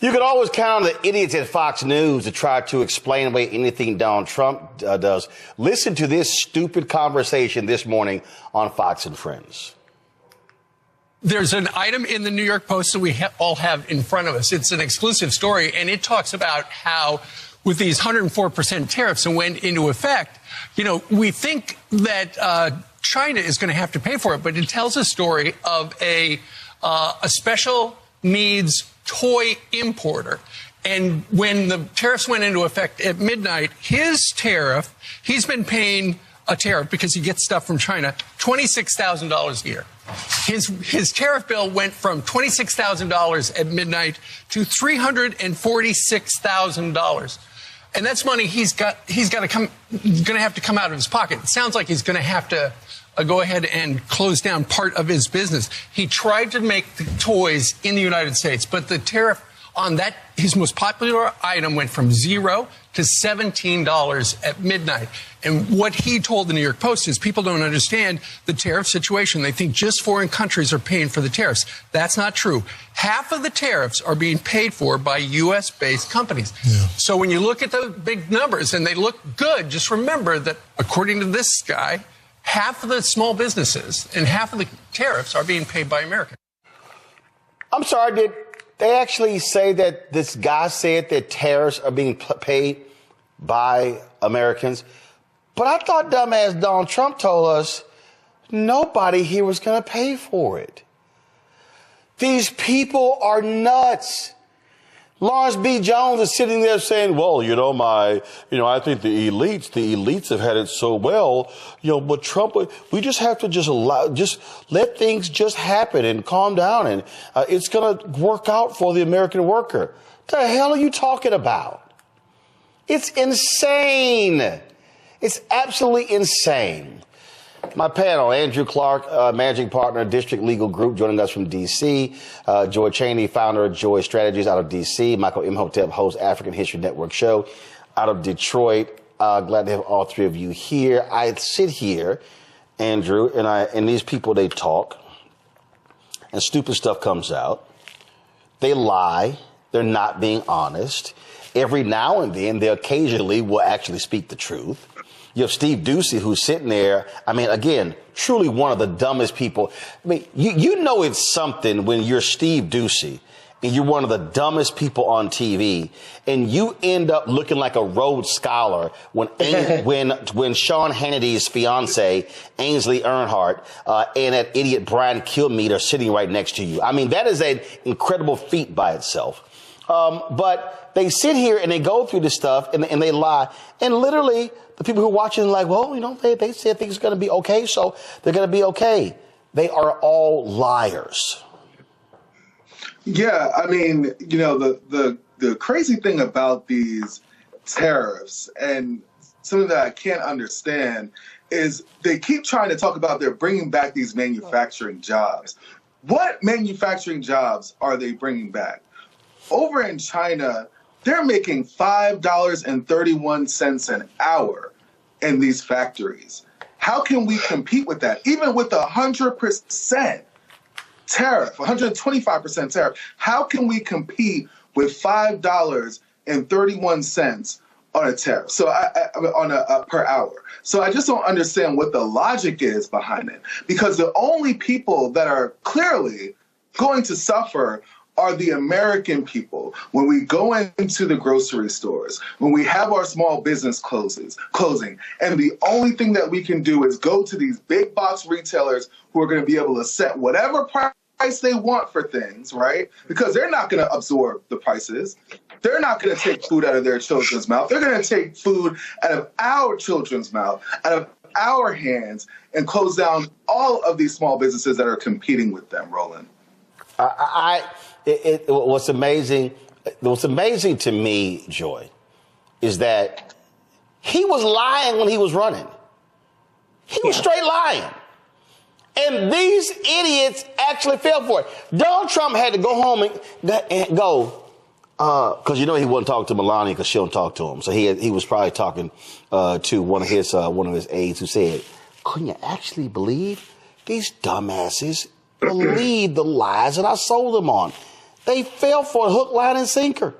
You can always count on the idiots at Fox News to try to explain away anything Donald Trump does. Listen to this stupid conversation this morning on Fox and Friends. There's an item in the New York Post that we all have in front of us. It's an exclusive story, and it talks about how with these 104% tariffs that went into effect, you know, we think that China is going to have to pay for it, but it tells a story of a special needs toy importer. And when the tariffs went into effect at midnight, his tariff, he's been paying a tariff because he gets stuff from China, $26,000 a year. His tariff bill went from $26,000 at midnight to $346,000. And that's money he's going to have to come out of his pocket. It sounds like he's going to have to go ahead and close down part of his business. He tried to make the toys in the United States, but the tariff on that, his most popular item, went from $0 to $17 at midnight. And what he told the New York Post is people don't understand the tariff situation. They think just foreign countries are paying for the tariffs. That's not true. Half of the tariffs are being paid for by U.S.-based companies. Yeah. So when you look at the big numbers and they look good, just remember that according to this guy, half of the small businesses and half of the tariffs are being paid by Americans. I'm sorry, did they actually say that this guy said that tariffs are being paid by Americans? But I thought dumbass Donald Trump told us nobody here was going to pay for it. These people are nuts. Lawrence B. Jones is sitting there saying, well, I think the elites have had it so well, but Trump, we just have to just let things just happen and calm down. And it's going to work out for the American worker. What the hell are you talking about? It's insane. It's absolutely insane. My panel, Andrew Clark, managing partner, District Legal Group, joining us from D.C. Joy Cheney, founder of Joy Strategies out of D.C. Michael Imhotep, host African History Network show out of Detroit. Glad to have all three of you here. I sit here, Andrew, and these people, they talk, and stupid stuff comes out. They lie. They're not being honest. Every now and then, they occasionally will actually speak the truth. You have Steve Doocy, who's sitting there. I mean, again, truly one of the dumbest people. I mean, you know it's something when you're Steve Doocy and you're one of the dumbest people on TV and you end up looking like a Rhodes Scholar when Sean Hannity's fiance, Ainsley Earnhardt, and that idiot Brian Kilmeade are sitting right next to you. I mean, that is an incredible feat by itself. But they sit here and they go through this stuff and they lie. And literally, the people who are watching are like, well, they said things are going to be okay, so they're going to be okay. They are all liars. Yeah, I mean, the crazy thing about these tariffs and something that I can't understand is they keep trying to talk about they're bringing back these manufacturing jobs. What manufacturing jobs are they bringing back? Over in China, they're making $5.31 an hour in these factories. How can we compete with that? Even with 100% tariff, 125% tariff, how can we compete with $5.31 on a tariff? So on a per hour. So I just don't understand what the logic is behind it, because the only people that are clearly going to suffer are the American people. When we go into the grocery stores, when we have our small business closing, and the only thing that we can do is go to these big box retailers who are going to be able to set whatever price they want for things, right? Because they're not going to absorb the prices. They're not going to take food out of their children's mouth. They're going to take food out of our children's mouth, out of our hands, and close down all of these small businesses that are competing with them, Roland. What's amazing to me, Joy, is that he was lying when he was running. He was straight lying. And these idiots actually fell for it. Donald Trump had to go home and go, because he wasn't talking to Melania because she don't talk to him. So he was probably talking to one of his aides who said, couldn't you actually believe these dumbasses believe the lies that I sold them on? They fell for it hook, line, and sinker.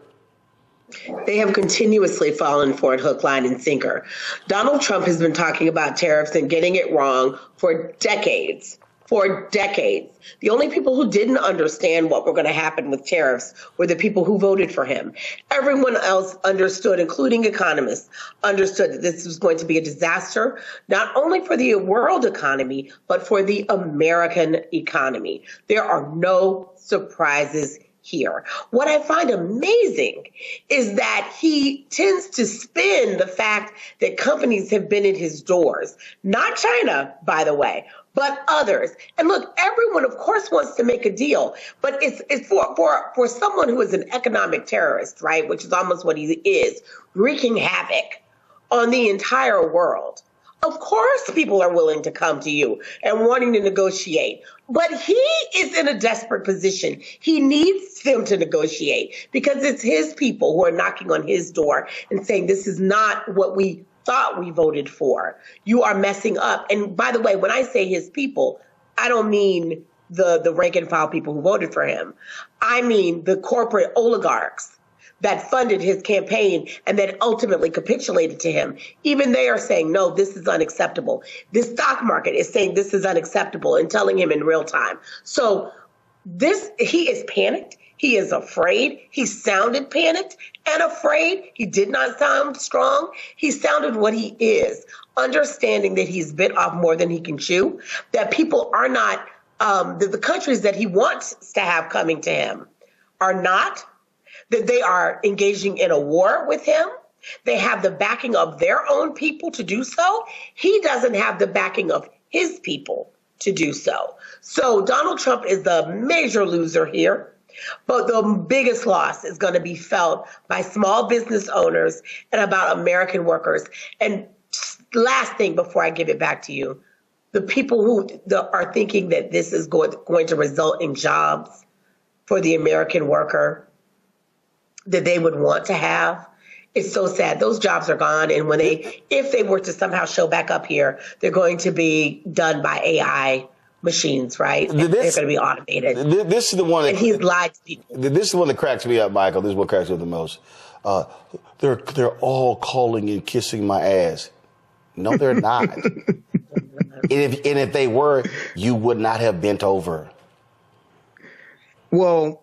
They have continuously fallen for it hook, line, and sinker. Donald Trump has been talking about tariffs and getting it wrong for decades. For decades. The only people who didn't understand what were going to happen with tariffs were the people who voted for him. Everyone else understood, including economists, understood that this was going to be a disaster, not only for the world economy, but for the American economy. There are no surprises here. What I find amazing is that he tends to spin the fact that companies have been at his doors, not China, by the way, but others. And look, everyone, of course, wants to make a deal, but it's for someone who is an economic terrorist, right, which is almost what he is, wreaking havoc on the entire world. Of course, people are willing to come to you and wanting to negotiate, but he is in a desperate position. He needs them to negotiate because it's his people who are knocking on his door and saying, this is not what we thought we voted for. You are messing up. And by the way, when I say his people, I don't mean the rank and file people who voted for him. I mean the corporate oligarchs that funded his campaign and that ultimately capitulated to him. Even they are saying, no, this is unacceptable. The stock market is saying this is unacceptable and telling him in real time. So he is panicked. He is afraid. He sounded panicked and afraid. He did not sound strong. He sounded what he is, understanding that he's bit off more than he can chew, that people are not, the countries that he wants to have coming to him are not, that they are engaging in a war with him. They have the backing of their own people to do so. He doesn't have the backing of his people to do so. So Donald Trump is the major loser here. But the biggest loss is going to be felt by small business owners and about American workers. And last thing before I give it back to you, the people who are thinking that this is going to result in jobs for the American worker that they would want to have, it's so sad. Those jobs are gone. And if they were to somehow show back up here, they're going to be done by AI machines, right? They're going to be automated. This is the one that, and he's lied to people. This is the one that cracks me up, Michael. This is what cracks me up the most. They're all calling and kissing my ass. No, they're not. and if they were, you would not have bent over. Well,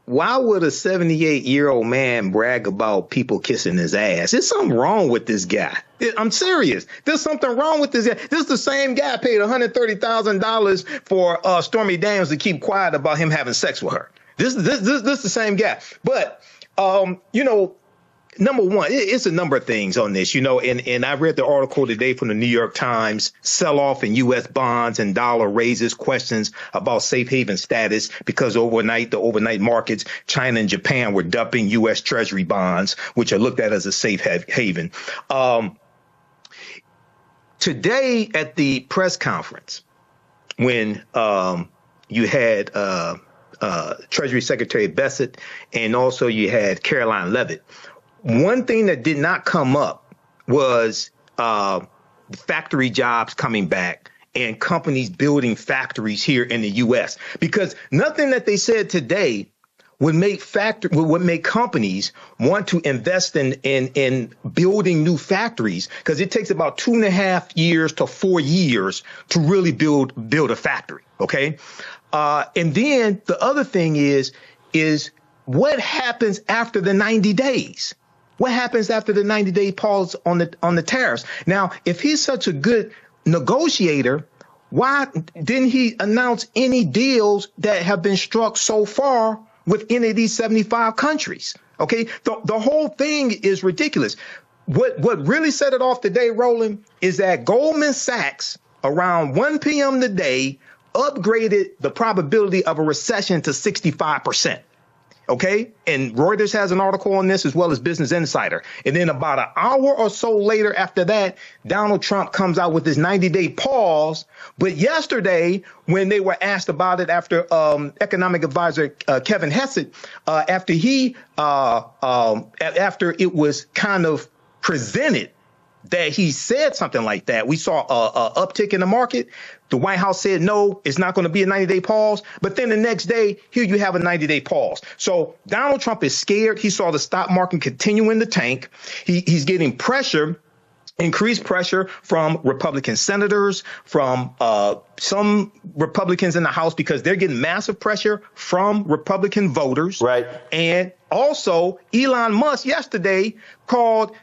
why would a 78-year-old man brag about people kissing his ass? There's something wrong with this guy. I'm serious. There's something wrong with this guy. This is the same guy paid $130,000 for Stormy Daniels to keep quiet about him having sex with her. This is the same guy. But, number one, it's a number of things on this, and I read the article today from the New York Times, sell-off in U.S. bonds and dollar raises questions about safe haven status because the overnight markets, China and Japan were dumping U.S. Treasury bonds, which are looked at as a safe haven. Today at the press conference, when you had Treasury Secretary Bessent and also you had Caroline Leavitt, one thing that did not come up was factory jobs coming back and companies building factories here in the U.S. because nothing that they said today would make companies want to invest in building new factories because it takes about 2.5 years to 4 years to really build a factory. OK, and then the other thing is what happens after the 90 days? What happens after the 90-day pause on the tariffs? Now, if he's such a good negotiator, why didn't he announce any deals that have been struck so far with any of these 75 countries? OK, the whole thing is ridiculous. What really set it off today, Roland, is that Goldman Sachs around 1 p.m. today upgraded the probability of a recession to 65%. OK, and Reuters has an article on this as well as Business Insider. And then about an hour or so later after that, Donald Trump comes out with his 90-day pause. But yesterday, when they were asked about it after economic advisor Kevin Hessett, after it was kind of presented that he said something like that, we saw a uptick in the market. The White House said, no, it's not going to be a 90-day pause. But then the next day, here you have a 90-day pause. So Donald Trump is scared. He saw the stock market continue in the tank. He's getting pressure, increased pressure from Republican senators, from some Republicans in the House, because they're getting massive pressure from Republican voters. Right. And also, Elon Musk yesterday called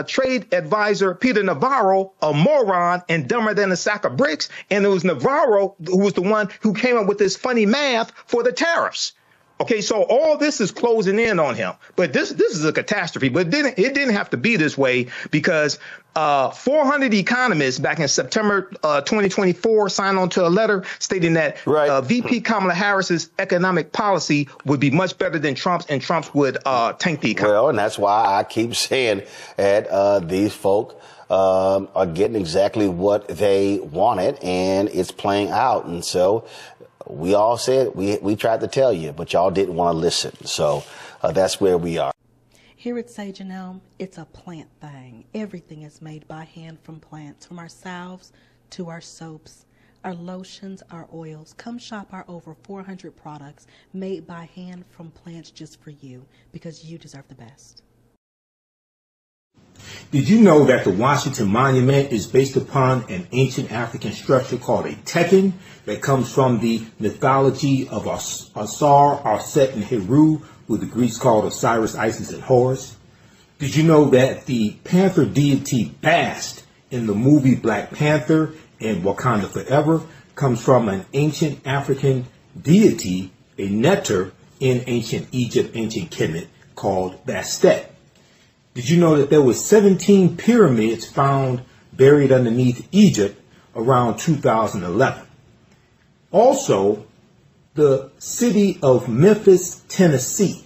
trade advisor Peter Navarro a moron and dumber than a sack of bricks. And it was Navarro who was the one who came up with this funny math for the tariffs. Okay, so all this is closing in on him. But this is a catastrophe. But it didn't have to be this way, because 400 economists back in September 2024 signed on to a letter stating that VP Kamala Harris's economic policy would be much better than Trump's, and Trump's would tank the economy. Well, and that's why I keep saying that these folk are getting exactly what they wanted, and it's playing out. And so we all said, we tried to tell you, but y'all didn't want to listen. So that's where we are. Here at Sage and Elm, it's a plant thing. Everything is made by hand from plants, from our salves to our soaps, our lotions, our oils. Come shop our over 400 products made by hand from plants just for you, because you deserve the best. Did you know that the Washington Monument is based upon an ancient African structure called a tekken that comes from the mythology of Asar, Arset, and Heru, who the Greeks called Osiris, Isis, and Horus? Did you know that the panther deity Bast in the movie Black Panther and Wakanda Forever comes from an ancient African deity, a neter in ancient Egypt, ancient Kemet, called Bastet? Did you know that there were 17 pyramids found buried underneath Egypt around 2011? Also, the city of Memphis, Tennessee.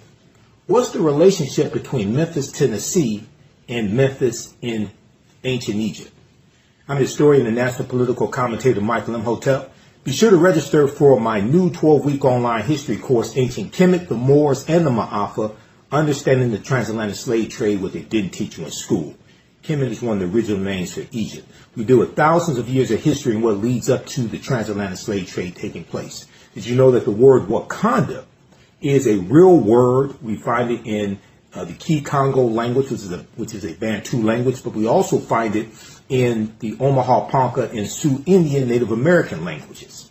What's the relationship between Memphis, Tennessee and Memphis in ancient Egypt? I'm historian and national political commentator Michael Imhotep. Be sure to register for my new 12-week online history course, Ancient Kemet, the Moors, and the Ma'afa, Understanding the Transatlantic Slave Trade, what they didn't teach you in school. Kemet is one of the original names for Egypt. We deal with thousands of years of history and what leads up to the transatlantic slave trade taking place. Did you know that the word Wakanda is a real word? We find it in the Key Congo language, which is a Bantu language, but we also find it in the Omaha Ponca and Sioux Indian Native American languages.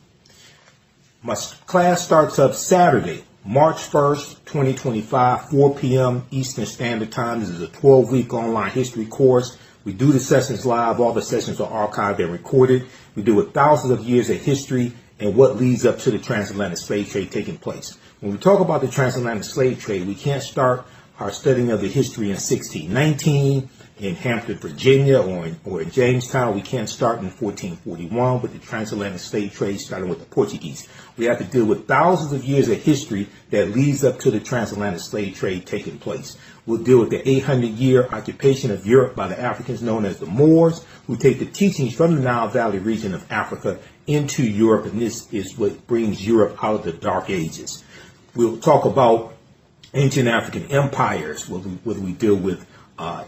My class starts up Saturday, March 1st, 2025, 4 p.m. Eastern Standard Time. This is a 12-week online history course. We do the sessions live. All the sessions are archived and recorded. We do with thousands of years of history and what leads up to the transatlantic slave trade taking place. When we talk about the transatlantic slave trade, we can't start our studying of the history in 1619 in Hampton, Virginia, or in Jamestown. We can't start in 1441 with the transatlantic slave trade, starting with the Portuguese. We have to deal with thousands of years of history that leads up to the transatlantic slave trade taking place. We'll deal with the 800-year occupation of Europe by the Africans known as the Moors, who take the teachings from the Nile Valley region of Africa into Europe, and this is what brings Europe out of the Dark Ages. We'll talk about ancient African empires, whether we deal with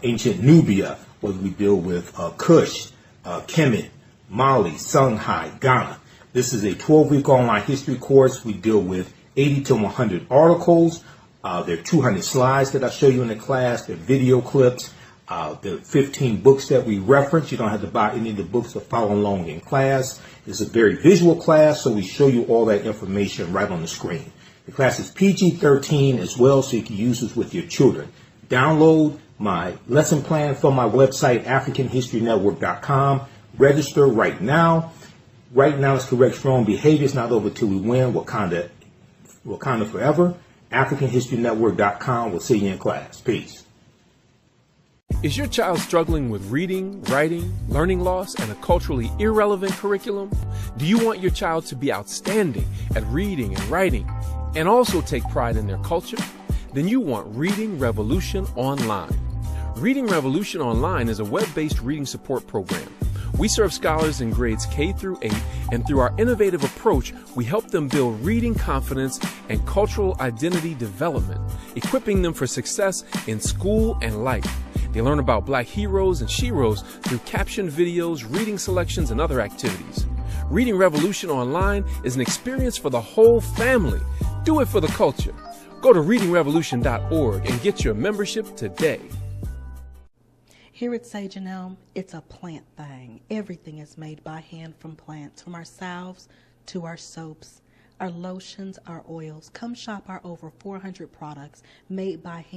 ancient Nubia, whether we deal with Kush, Kemet, Mali, Songhai, Ghana. This is a 12-week online history course. We deal with 80 to 100 articles. There are 200 slides that I show you in the class. There are video clips. There are 15 books that we reference. You don't have to buy any of the books to follow along in class. It's a very visual class, so we show you all that information right on the screen. The class is PG-13 as well, so you can use this with your children. Download my lesson plan from my website, AfricanHistoryNetwork.com. Register right now. Right now, it's correct strong behaviors, not over till we win. Wakanda forever. AfricanHistoryNetwork.com. We'll see you in class. Peace. Is your child struggling with reading, writing, learning loss, and a culturally irrelevant curriculum? Do you want your child to be outstanding at reading and writing and also take pride in their culture? Then you want Reading Revolution Online. Reading Revolution Online is a web-based reading support program. We serve scholars in grades K through 8, and through our innovative approach, we help them build reading confidence and cultural identity development, equipping them for success in school and life. They learn about Black heroes and sheroes through captioned videos, reading selections, and other activities. Reading Revolution online is an experience for the whole family. Do it for the culture. Go to readingrevolution.org and get your membership today. Here at Sage and Elm, it's a plant thing. Everything is made by hand from plants, from our salves to our soaps, our lotions, our oils. Come shop our over 400 products made by hand.